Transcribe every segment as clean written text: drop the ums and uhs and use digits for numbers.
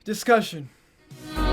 Discussion. All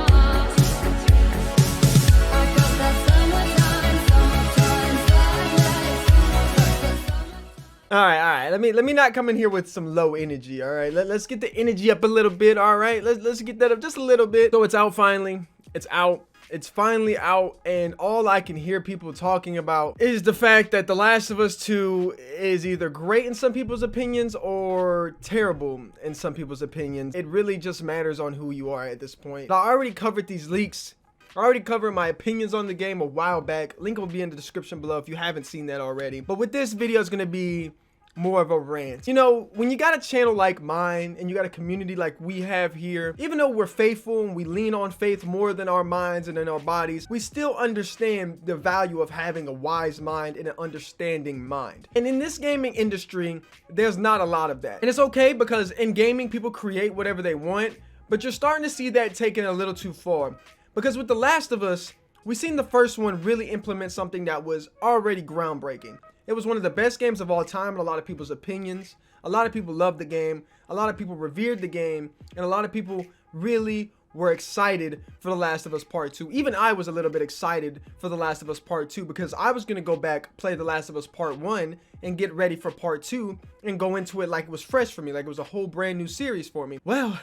right. Let me not come in here with some low energy. All right, let's get the energy up a little bit. All right, let's get that up just a little bit. So it's out finally. It's out. It's finally out, and all I can hear people talking about is the fact that The Last of Us 2 is either great in some people's opinions or terrible in some people's opinions. It really just matters on who you are at this point. I already covered these leaks. I already covered my opinions on the game a while back. Link will be in the description below if you haven't seen that already. But with this video, it's gonna be more of a rant. You know, when you got a channel like mine and you got a community like we have here, even though we're faithful and we lean on faith more than our minds and in our bodies, we still understand the value of having a wise mind and an understanding mind. And in this gaming industry, there's not a lot of that. And it's okay, because in gaming, people create whatever they want, but you're starting to see that taken a little too far. Because with The Last of Us, we've seen the first one really implement something that was already groundbreaking. It was one of the best games of all time in a lot of people's opinions. A lot of people loved the game. A lot of people revered the game. And a lot of people really were excited for The Last of Us Part 2. Even I was a little bit excited for The Last of Us Part 2, because I was going to go back, play The Last of Us Part 1, and get ready for Part 2 and go into it like it was fresh for me, like it was a whole brand new series for me. Well,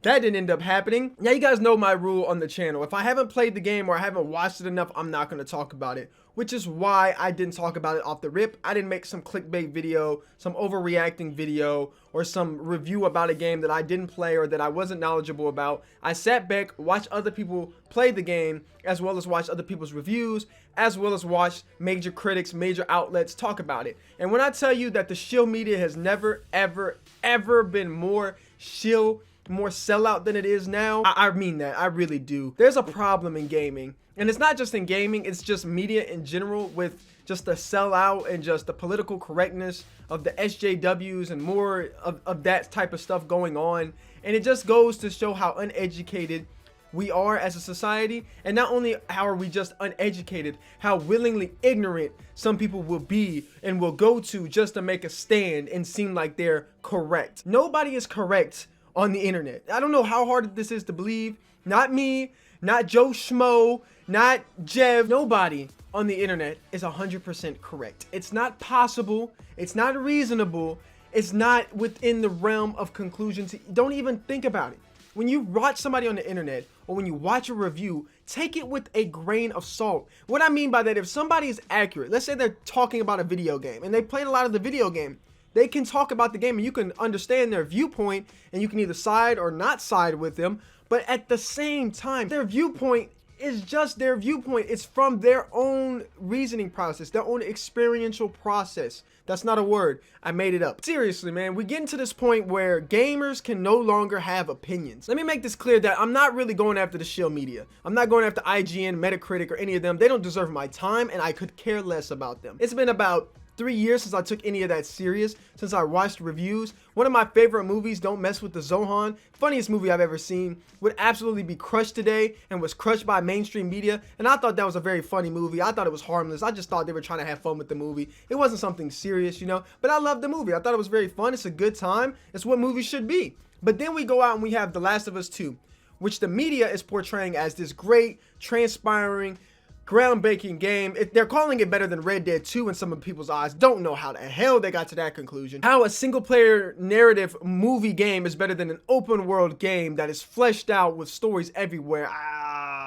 that didn't end up happening. Now you guys know my rule on the channel. If I haven't played the game or I haven't watched it enough, I'm not going to talk about it. Which is why I didn't talk about it off the rip. I didn't make some clickbait video, some overreacting video, or some review about a game that I didn't play or that I wasn't knowledgeable about. I sat back, watched other people play the game, as well as watch other people's reviews, as well as watch major critics, major outlets talk about it. And when I tell you that the shill media has never, ever been more shill, more sellout than it is now, I mean that. I really do. There's a problem in gaming. And it's not just in gaming, it's just media in general, with just the sellout and just the political correctness of the SJWs and more of that type of stuff going on. And it just goes to show how uneducated we are as a society. And not only how are we just uneducated, how willingly ignorant some people will be and will go to just to make a stand and seem like they're correct. Nobody is correct on the internet. I don't know how hard this is to believe. Not me, not Joe Schmo, not Jev. Nobody on the internet is 100% correct. It's not possible. It's not reasonable. It's not within the realm of conclusions. Don't even think about it. When you watch somebody on the internet or when you watch a review, take it with a grain of salt. What I mean by that, if somebody is accurate, let's say they're talking about a video game and they played a lot of the video game, they can talk about the game and you can understand their viewpoint and you can either side or not side with them. But at the same time, their viewpoint is just their viewpoint. It's from their own reasoning process, their own experiential process. That's not a word. I made it up. Seriously, man, we're getting to this point where gamers can no longer have opinions. Let me make this clear that I'm not really going after the shill media. I'm not going after IGN, Metacritic, or any of them. They don't deserve my time, and I could care less about them. It's been about 3 years since I took any of that serious, since I watched reviews. One of my favorite movies, Don't Mess with the Zohan, funniest movie I've ever seen, would absolutely be crushed today and was crushed by mainstream media. And I thought that was a very funny movie. I thought it was harmless. I just thought they were trying to have fun with the movie. It wasn't something serious, you know, but I loved the movie. I thought it was very fun. It's a good time. It's what movies should be. But then we go out and we have The Last of Us 2, which the media is portraying as this great, transpiring, groundbreaking game. They're calling it better than Red Dead 2 in some of people's eyes. Don't know how the hell they got to that conclusion. How a single player narrative movie game is better than an open world game that is fleshed out with stories everywhere.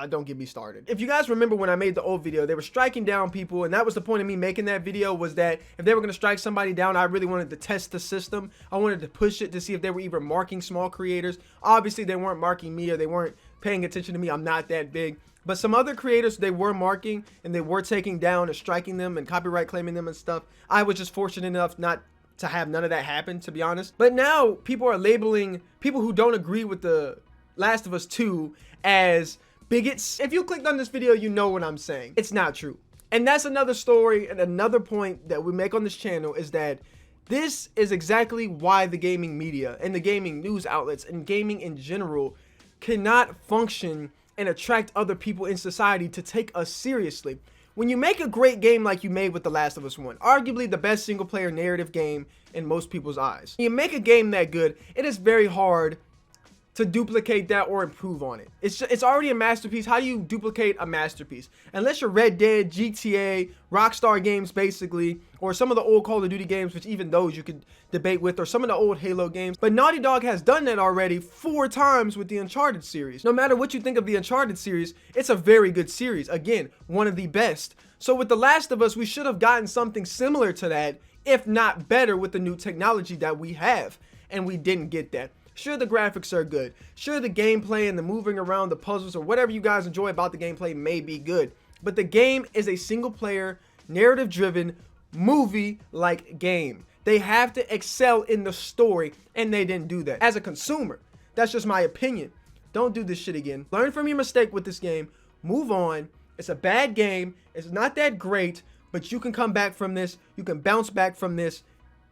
Don't get me started. If you guys remember when I made the old video, they were striking down people, and that was the point of me making that video, was that if they were going to strike somebody down, I really wanted to test the system. I wanted to push it to see if they were even marking small creators. Obviously they weren't marking me, or they weren't paying attention to me. I'm not that big. But some other creators, they were marking and they were taking down and striking them and copyright claiming them and stuff. I was just fortunate enough not to have none of that happen, to be honest. But now people are labeling people who don't agree with The Last of Us 2 as bigots. If you clicked on this video, you know what I'm saying. It's not true. And that's another story, and another point that we make on this channel is that this is exactly why the gaming media and the gaming news outlets and gaming in general cannot function and attract other people in society to take us seriously. When you make a great game like you made with The Last of Us 1, arguably the best single player narrative game in most people's eyes, you make a game that good, it is very hard to duplicate that or improve on it. It's already a masterpiece. How do you duplicate a masterpiece? Unless you're Red Dead, GTA, Rockstar games basically, or some of the old Call of Duty games, which even those you could debate with, or some of the old Halo games. But Naughty Dog has done that already 4 times with the Uncharted series. No matter what you think of the Uncharted series, it's a very good series. Again, one of the best. So with The Last of Us, we should have gotten something similar to that, if not better, with the new technology that we have. And we didn't get that. Sure, the graphics are good. Sure, the gameplay and the moving around, the puzzles, or whatever you guys enjoy about the gameplay may be good. But the game is a single-player, narrative-driven, movie-like game. They have to excel in the story, and they didn't do that. As a consumer, that's just my opinion. Don't do this shit again. Learn from your mistake with this game. Move on. It's a bad game. It's not that great, but you can come back from this. You can bounce back from this.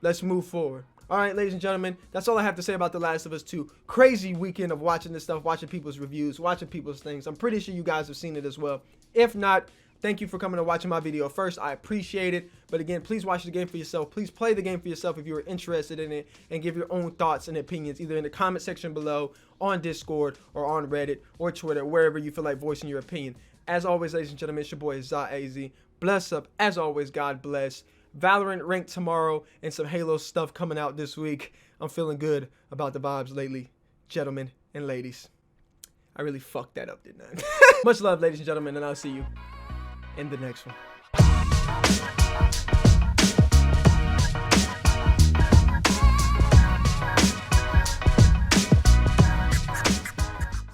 Let's move forward. All right, ladies and gentlemen, that's all I have to say about The Last of Us 2. Crazy weekend of watching this stuff, watching people's reviews, watching people's things. I'm pretty sure you guys have seen it as well. If not, thank you for coming and watching my video first. I appreciate it. But again, please watch the game for yourself. Please play the game for yourself if you're interested in it, and give your own thoughts and opinions either in the comment section below, on Discord, or on Reddit, or Twitter, wherever you feel like voicing your opinion. As always, ladies and gentlemen, it's your boy ZaAZ. Bless up. As always, God bless. Valorant ranked tomorrow and some Halo stuff coming out this week. I'm feeling good about the vibes lately, gentlemen and ladies. I really fucked that up, didn't I? Much love, ladies and gentlemen, and I'll see you in the next one.